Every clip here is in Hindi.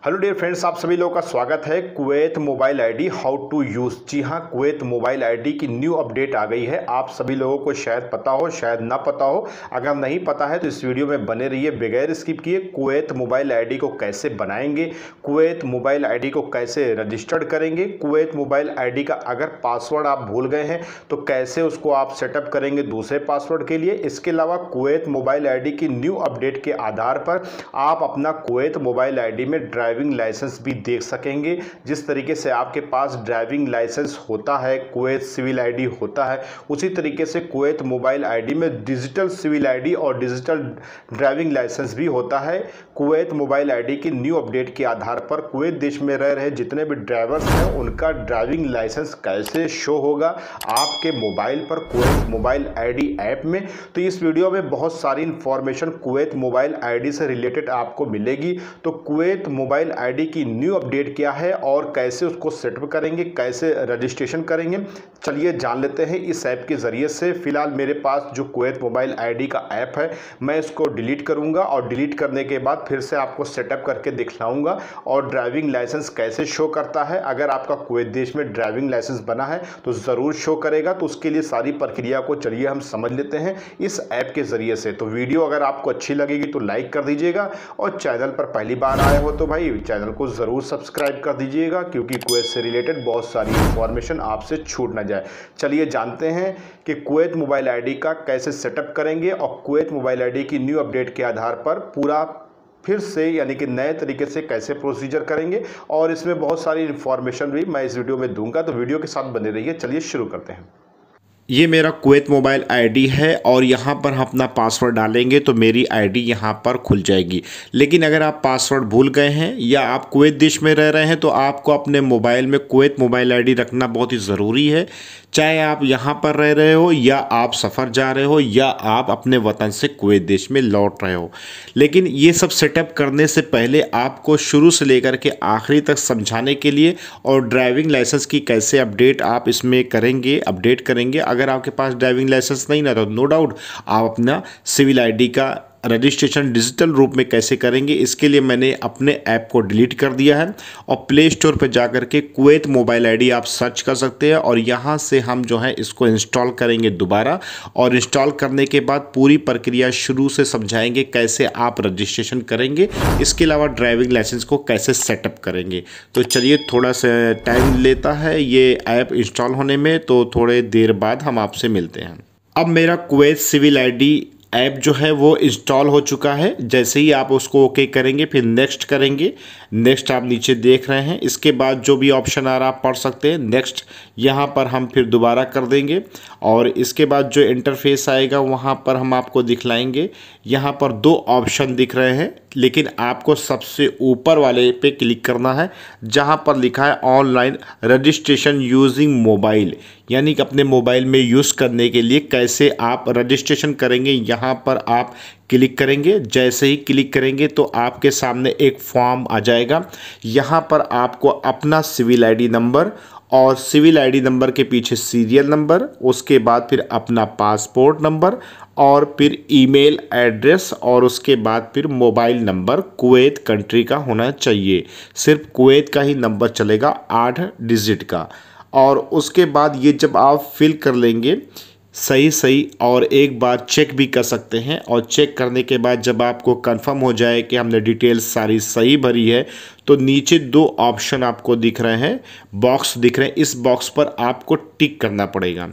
हेलो डियर फ्रेंड्स, आप सभी लोगों का स्वागत है। Kuwait mobile ID how to use. जी हाँ, कुवैत मोबाइल आईडी की न्यू अपडेट आ गई है। आप सभी लोगों को शायद पता हो, शायद ना पता हो। अगर नहीं पता है तो इस वीडियो में बने रहिए बगैर स्किप किए। कुवैत मोबाइल आईडी को कैसे बनाएंगे, कुवैत मोबाइल आईडी को कैसे रजिस्टर्ड करेंगे, कुवैत मोबाइल आईडी का अगर पासवर्ड आप भूल गए हैं तो कैसे उसको आप सेटअप करेंगे दूसरे पासवर्ड के लिए। इसके अलावा कुवैत मोबाइल आईडी की न्यू अपडेट के आधार पर आप अपना कुवैत मोबाइल आईडी में ड्राइविंग लाइसेंस भी देख सकेंगे। जिस तरीके से आपके पास ड्राइविंग लाइसेंस होता है, कुवैत सिविल आईडी होता है, उसी तरीके से कुवैत मोबाइल आईडी में डिजिटल सिविल आईडी और डिजिटल ड्राइविंग लाइसेंस भी होता है। कुवैत मोबाइल आईडी की न्यू अपडेट के आधार पर कुवैत देश में रह रहे जितने भी ड्राइवर्स हैं उनका ड्राइविंग लाइसेंस कैसे शो होगा आपके मोबाइल पर कुवैत मोबाइल आईडी ऐप में। तो इस वीडियो में बहुत सारी इंफॉर्मेशन कुवैत मोबाइल आईडी से रिलेटेड आपको मिलेगी। तो कुवैत मोबाइल आईडी की न्यू अपडेट क्या है और कैसे उसको सेटअप करेंगे, कैसे रजिस्ट्रेशन करेंगे, चलिए जान लेते हैं इस ऐप के ज़रिए से। फिलहाल मेरे पास जो कुवैत मोबाइल आईडी का ऐप है मैं इसको डिलीट करूंगा और डिलीट करने के बाद फिर से आपको सेटअप करके दिखलाऊंगा और ड्राइविंग लाइसेंस कैसे शो करता है। अगर आपका कुवैत देश में ड्राइविंग लाइसेंस बना है तो ज़रूर शो करेगा। तो उसके लिए सारी प्रक्रिया को चलिए हम समझ लेते हैं इस ऐप के ज़रिए से। तो वीडियो अगर आपको अच्छी लगेगी तो लाइक कर दीजिएगा और चैनल पर पहली बार आए हो तो भाई चैनल को ज़रूर सब्सक्राइब कर दीजिएगा, क्योंकि कुवैत से रिलेटेड बहुत सारी इंफॉर्मेशन आपसे छूट ना जाए। चलिए जानते हैं कि कुवैत मोबाइल आईडी का कैसे सेटअप करेंगे और कुवैत मोबाइल आईडी की न्यू अपडेट के आधार पर पूरा फिर से यानी कि नए तरीके से कैसे प्रोसीजर करेंगे। और इसमें बहुत सारी इंफॉर्मेशन भी मैं इस वीडियो में दूंगा, तो वीडियो के साथ बने रहिए। चलिए शुरू करते हैं। ये मेरा कुवैत मोबाइल आईडी है और यहाँ पर हम अपना पासवर्ड डालेंगे तो मेरी आईडी यहाँ पर खुल जाएगी। लेकिन अगर आप पासवर्ड भूल गए हैं या आप कुवैत देश में रह रहे हैं तो आपको अपने मोबाइल में कुवैत मोबाइल आईडी रखना बहुत ही ज़रूरी है। चाहे आप यहाँ पर रह रहे हो या आप सफ़र जा रहे हो या आप अपने वतन से कुवैत देश में लौट रहे हो। लेकिन ये सब सेटअप करने से पहले आपको शुरू से लेकर के आखिरी तक समझाने के लिए और ड्राइविंग लाइसेंस की कैसे अपडेट आप इसमें करेंगे, अपडेट करेंगे। अगर आपके पास ड्राइविंग लाइसेंस नहीं ना तो नो डाउट आप अपना सिविल आईडी का रजिस्ट्रेशन डिजिटल रूप में कैसे करेंगे, इसके लिए मैंने अपने ऐप को डिलीट कर दिया है। और प्ले स्टोर पर जाकर के कुवैत मोबाइल आईडी आप सर्च कर सकते हैं और यहाँ से हम जो है इसको इंस्टॉल करेंगे दोबारा। और इंस्टॉल करने के बाद पूरी प्रक्रिया शुरू से समझाएंगे कैसे आप रजिस्ट्रेशन करेंगे, इसके अलावा ड्राइविंग लाइसेंस को कैसे सेटअप करेंगे। तो चलिए, थोड़ा सा टाइम लेता है ये ऐप इंस्टॉल होने में, तो थोड़े देर बाद हम आपसे मिलते हैं। अब मेरा कुवैत सिविल आईडी ऐप जो है वो इंस्टॉल हो चुका है। जैसे ही आप उसको ओके करेंगे फिर नेक्स्ट करेंगे। नेक्स्ट आप नीचे देख रहे हैं, इसके बाद जो भी ऑप्शन आ रहा आप पढ़ सकते हैं। नेक्स्ट यहाँ पर हम फिर दोबारा कर देंगे और इसके बाद जो इंटरफेस आएगा वहाँ पर हम आपको दिखलाएंगे। यहाँ पर दो ऑप्शन दिख रहे हैं, लेकिन आपको सबसे ऊपर वाले पे क्लिक करना है जहाँ पर लिखा है ऑनलाइन रजिस्ट्रेशन यूजिंग मोबाइल, यानी कि अपने मोबाइल में यूज़ करने के लिए कैसे आप रजिस्ट्रेशन करेंगे। यहाँ पर आप क्लिक करेंगे। जैसे ही क्लिक करेंगे तो आपके सामने एक फॉर्म आ जाएगा। यहाँ पर आपको अपना सिविल आईडी नंबर और सिविल आईडी नंबर के पीछे सीरियल नंबर, उसके बाद फिर अपना पासपोर्ट नंबर और फिर ईमेल एड्रेस और उसके बाद फिर मोबाइल नंबर कुवैत कंट्री का होना चाहिए। सिर्फ कुवैत का ही नंबर चलेगा, 8 डिजिट का। और उसके बाद ये जब आप फिल कर लेंगे सही और एक बार चेक भी कर सकते हैं। और चेक करने के बाद जब आपको कंफर्म हो जाए कि हमने डिटेल्स सारी सही भरी है तो नीचे दो ऑप्शन आपको दिख रहे हैं, बॉक्स दिख रहे हैं। इस बॉक्स पर आपको टिक करना पड़ेगा।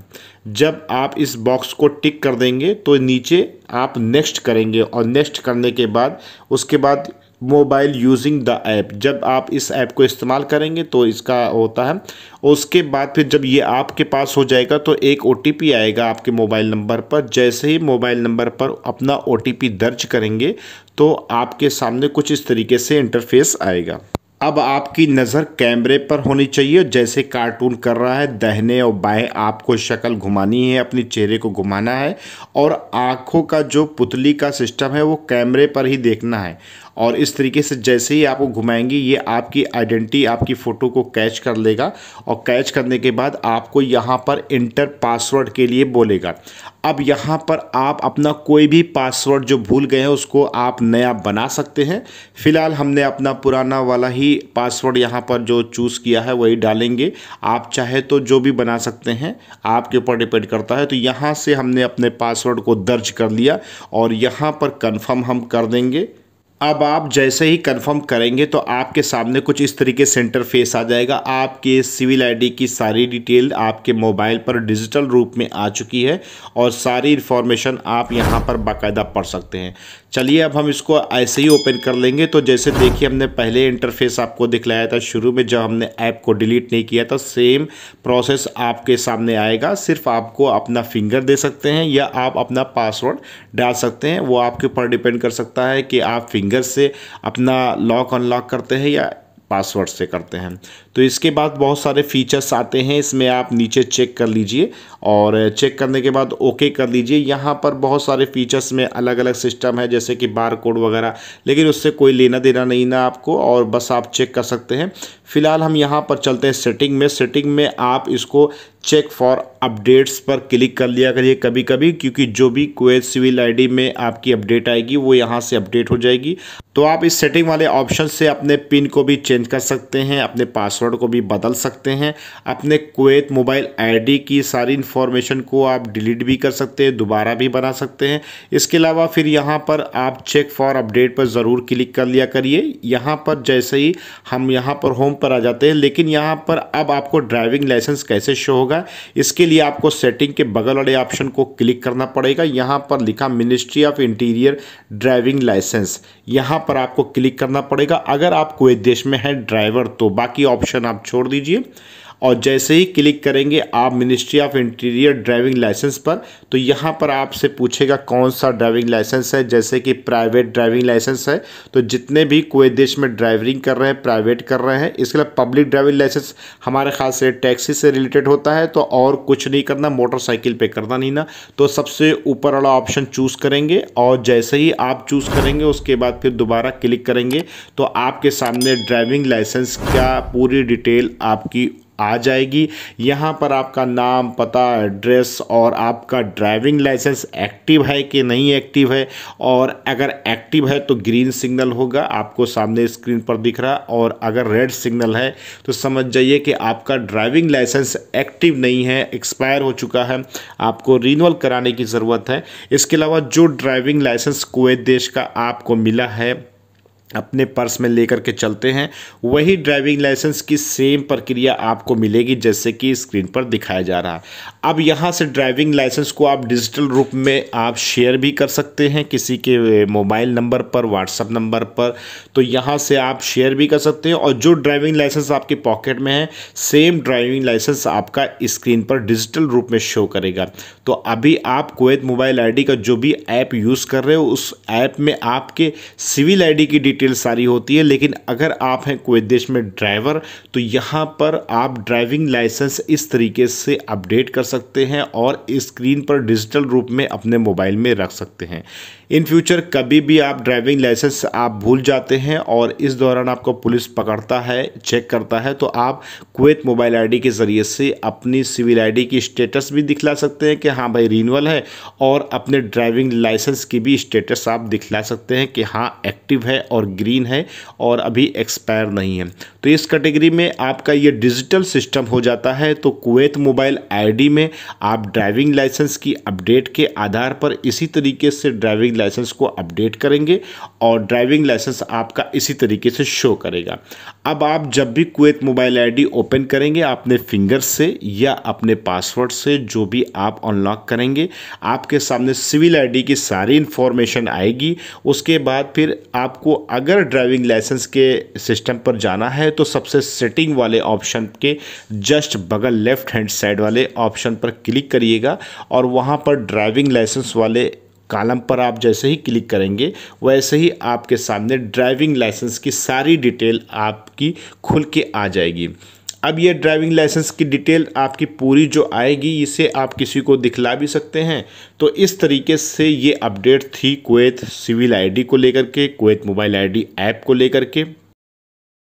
जब आप इस बॉक्स को टिक कर देंगे तो नीचे आप नेक्स्ट करेंगे और नेक्स्ट करने के बाद उसके बाद मोबाइल यूजिंग द ऐप, जब आप इस ऐप को इस्तेमाल करेंगे तो इसका होता है। उसके बाद फिर जब ये आपके पास हो जाएगा तो एक OTP आएगा आपके मोबाइल नंबर पर। जैसे ही मोबाइल नंबर पर अपना OTP दर्ज करेंगे तो आपके सामने कुछ इस तरीके से इंटरफेस आएगा। अब आपकी नज़र कैमरे पर होनी चाहिए, जैसे कार्टून कर रहा है। दाहिने और बाएं आपको शक्ल घुमानी है, अपने चेहरे को घुमाना है और आँखों का जो पुतली का सिस्टम है वो कैमरे पर ही देखना है। और इस तरीके से जैसे ही आपको घुमाएंगे ये आपकी आइडेंटिटी, आपकी फ़ोटो को कैच कर लेगा और कैच करने के बाद आपको यहाँ पर इंटर पासवर्ड के लिए बोलेगा। अब यहाँ पर आप अपना कोई भी पासवर्ड जो भूल गए हैं उसको आप नया बना सकते हैं। फ़िलहाल हमने अपना पुराना वाला ही पासवर्ड यहाँ पर जो चूज़ किया है वही डालेंगे। आप चाहे तो जो भी बना सकते हैं, आपके ऊपर डिपेंड करता है। तो यहाँ से हमने अपने पासवर्ड को दर्ज कर लिया और यहाँ पर कंफर्म हम कर देंगे। अब आप जैसे ही कंफर्म करेंगे तो आपके सामने कुछ इस तरीके से इंटरफेस आ जाएगा। आपके सिविल आईडी की सारी डिटेल आपके मोबाइल पर डिजिटल रूप में आ चुकी है और सारी इन्फॉर्मेशन आप यहां पर बाकायदा पढ़ सकते हैं। चलिए अब हम इसको ऐसे ही ओपन कर लेंगे। तो जैसे देखिए हमने पहले इंटरफेस आपको दिखलाया था शुरू में जब हमने ऐप को डिलीट नहीं किया था, सेम प्रोसेस आपके सामने आएगा। सिर्फ आपको अपना फिंगर दे सकते हैं या आप अपना पासवर्ड डाल सकते हैं, वो आपके ऊपर डिपेंड कर सकता है कि आप फिंगर से अपना लॉक अनलॉक करते हैं या पासवर्ड से करते हैं। तो इसके बाद बहुत सारे फीचर्स आते हैं, इसमें आप नीचे चेक कर लीजिए और चेक करने के बाद ओके कर लीजिए। यहाँ पर बहुत सारे फीचर्स में अलग अलग सिस्टम है जैसे कि बार कोड वगैरह, लेकिन उससे कोई लेना देना नहीं ना आपको, और बस आप चेक कर सकते हैं। फिलहाल हम यहाँ पर चलते हैं सेटिंग में। सेटिंग में आप इसको चेक फॉर अपडेट्स पर क्लिक कर लिया करिए कभी कभी, क्योंकि जो भी कुवैत सिविल आईडी में आपकी अपडेट आएगी वो यहाँ से अपडेट हो जाएगी। तो आप इस सेटिंग वाले ऑप्शन से अपने पिन को भी चेंज कर सकते हैं, अपने पासवर्ड को भी बदल सकते हैं, अपने कुवैत मोबाइल आईडी की सारी इन्फॉर्मेशन को आप डिलीट भी कर सकते हैं, दोबारा भी बना सकते हैं। इसके अलावा फिर यहाँ पर आप चेक फॉर अपडेट पर ज़रूर क्लिक कर लिया करिए। यहाँ पर जैसे ही हम यहाँ पर होम पर आ जाते हैं, लेकिन यहाँ पर अब आपको ड्राइविंग लाइसेंस कैसे शो होगा, इसके लिए आपको सेटिंग के बगल वाले ऑप्शन को क्लिक करना पड़ेगा। यहाँ पर लिखा ministry of interior driving licence, यहाँ पर आपको क्लिक करना पड़ेगा। अगर आप कुवैत देश में हैं ड्राइवर तो बाकी ऑप्शन आप छोड़ दीजिए, और जैसे ही क्लिक करेंगे आप ministry of interior driving licence पर, तो यहाँ पर आपसे पूछेगा कौन सा ड्राइविंग लाइसेंस है। जैसे कि प्राइवेट ड्राइविंग लाइसेंस है, तो जितने भी कुवैत देश में ड्राइविंग कर रहे हैं प्राइवेट कर रहे हैं। इसके अलावा पब्लिक ड्राइविंग लाइसेंस हमारे खास से टैक्सी से रिलेटेड होता है, तो और कुछ नहीं करना, मोटरसाइकिल पे करना नहीं ना। तो सबसे ऊपर वाला ऑप्शन चूज़ करेंगे और जैसे ही आप चूज़ करेंगे उसके बाद फिर दोबारा क्लिक करेंगे तो आपके सामने ड्राइविंग लाइसेंस का पूरी डिटेल आपकी आ जाएगी। यहाँ पर आपका नाम, पता, एड्रेस और आपका ड्राइविंग लाइसेंस एक्टिव है कि नहीं एक्टिव है, और अगर एक्टिव है तो ग्रीन सिग्नल होगा आपको सामने स्क्रीन पर दिख रहा, और अगर रेड सिग्नल है तो समझ जाइए कि आपका ड्राइविंग लाइसेंस एक्टिव नहीं है, एक्सपायर हो चुका है, आपको रिन्यूअल कराने की ज़रूरत है। इसके अलावा जो ड्राइविंग लाइसेंस कुवैत देश का आपको मिला है अपने पर्स में लेकर के चलते हैं, वही ड्राइविंग लाइसेंस की सेम प्रक्रिया आपको मिलेगी जैसे कि स्क्रीन पर दिखाया जा रहा है। अब यहाँ से ड्राइविंग लाइसेंस को आप डिजिटल रूप में आप शेयर भी कर सकते हैं किसी के मोबाइल नंबर पर, व्हाट्सएप नंबर पर, तो यहाँ से आप शेयर भी कर सकते हैं। और जो ड्राइविंग लाइसेंस आपके पॉकेट में है सेम ड्राइविंग लाइसेंस आपका स्क्रीन पर डिजिटल रूप में शो करेगा। तो अभी आप कुवैत मोबाइल आईडी का जो भी ऐप यूज़ कर रहे हो उस ऐप में आपके सिविल आईडी की डिटेल सारी होती है, लेकिन अगर आप हैं कुवैत देश में ड्राइवर तो यहाँ पर आप ड्राइविंग लाइसेंस इस तरीके से अपडेट कर सकते हैं और स्क्रीन पर डिजिटल रूप में अपने मोबाइल में रख सकते हैं। इन फ्यूचर कभी भी आप ड्राइविंग लाइसेंस आप भूल जाते हैं और इस दौरान आपको पुलिस पकड़ता है, चेक करता है, तो आप कुवैत मोबाइल आईडी के ज़रिए से अपनी सिविल आईडी की स्टेटस भी दिखला सकते हैं कि हाँ भाई रिन्यूअल है, और अपने ड्राइविंग लाइसेंस की भी स्टेटस आप दिखला सकते हैं कि हाँ एक्टिव है और ग्रीन है और अभी एक्सपायर नहीं है। तो इस कैटेगरी में आपका ये डिजिटल सिस्टम हो जाता है। तो कुवैत मोबाइल आईडी में आप ड्राइविंग लाइसेंस की अपडेट के आधार पर इसी तरीके से ड्राइविंग लाइसेंस को अपडेट करेंगे और ड्राइविंग लाइसेंस आपका इसी तरीके से शो करेगा। अब आप जब भी कुवैत मोबाइल आईडी ओपन करेंगे अपने फिंगर से या अपने पासवर्ड से जो भी आप अनलॉक करेंगे, आपके सामने सिविल आईडी की सारी इन्फॉर्मेशन आएगी। उसके बाद फिर आपको अगर ड्राइविंग लाइसेंस के सिस्टम पर जाना है तो सबसे सेटिंग वाले ऑप्शन के जस्ट बगल लेफ्ट हैंड साइड वाले ऑप्शन पर क्लिक करिएगा और वहाँ पर ड्राइविंग लाइसेंस वाले कॉलम पर आप जैसे ही क्लिक करेंगे वैसे ही आपके सामने ड्राइविंग लाइसेंस की सारी डिटेल आपकी खुल के आ जाएगी। अब ये ड्राइविंग लाइसेंस की डिटेल आपकी पूरी जो आएगी इसे आप किसी को दिखला भी सकते हैं। तो इस तरीके से ये अपडेट थी कुवैत सिविल आईडी को लेकर के, कुवैत मोबाइल आईडी ऐप को लेकर के।